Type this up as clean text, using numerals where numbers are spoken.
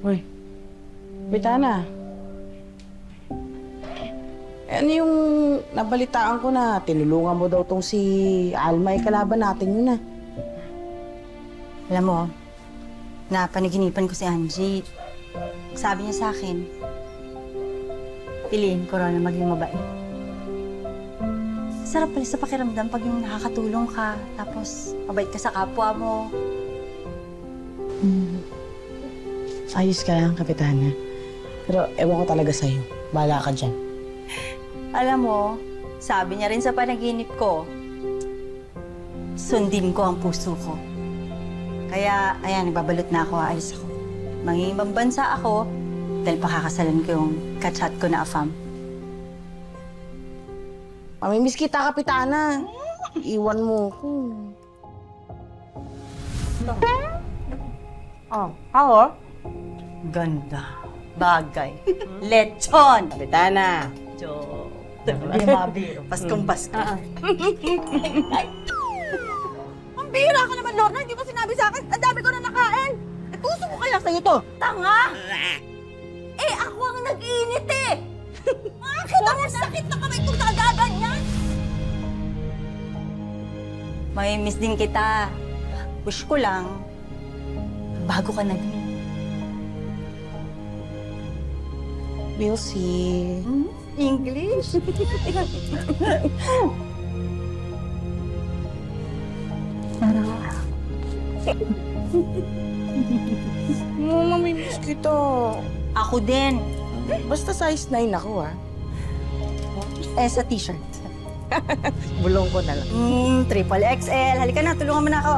Hoy, Bitana. Ano yung nabalitaan ko na tinulungan mo daw tong si Alma, kalaban natin yun na. Alam mo, napanaginipan ko si Angie. Sabi niya sa akin, piliin ko raw na maging mabait. Sarap pala sa pakiramdam pag yung nakakatulong ka, tapos mabait ka sa kapwa mo. Ayos ka lang, Kapitana. Pero ewan ko talaga sa'yo. Bahala ka dyan. Alam mo, sabi niya rin sa panaginip ko, sundin ko ang puso ko. Kaya, ayan, nagbabalot na ako, aalis ako. Mangingibang bansa ako dahil pakakasalan ko yung kachat ko na afam. Mamimiss kita, Kapitana. Iwan mo ko. Oh, ako? Ganda. Bagay. Lechon! Kapitana. Joke. Hindi mabiro. Paskong Pasko. Ang bihira ka naman, Lorna. Hindi mo sinabi sa akin. Ang dami ko na nakain. Eh, puso ko kaya sa'yo to. Tanga! Eh, ako ang nag-iinit eh! Kita mo, sakit na kamay kung nagaganyan. May miss din kita. Wish ko lang, bago ka naging. We'll see. English? Mamimiss kita. Ako din. Basta size 9 ako, ha? Eh, sa t-shirt. Bulong ko na lang. Triple XL. Halika na, tulungan mo na ako.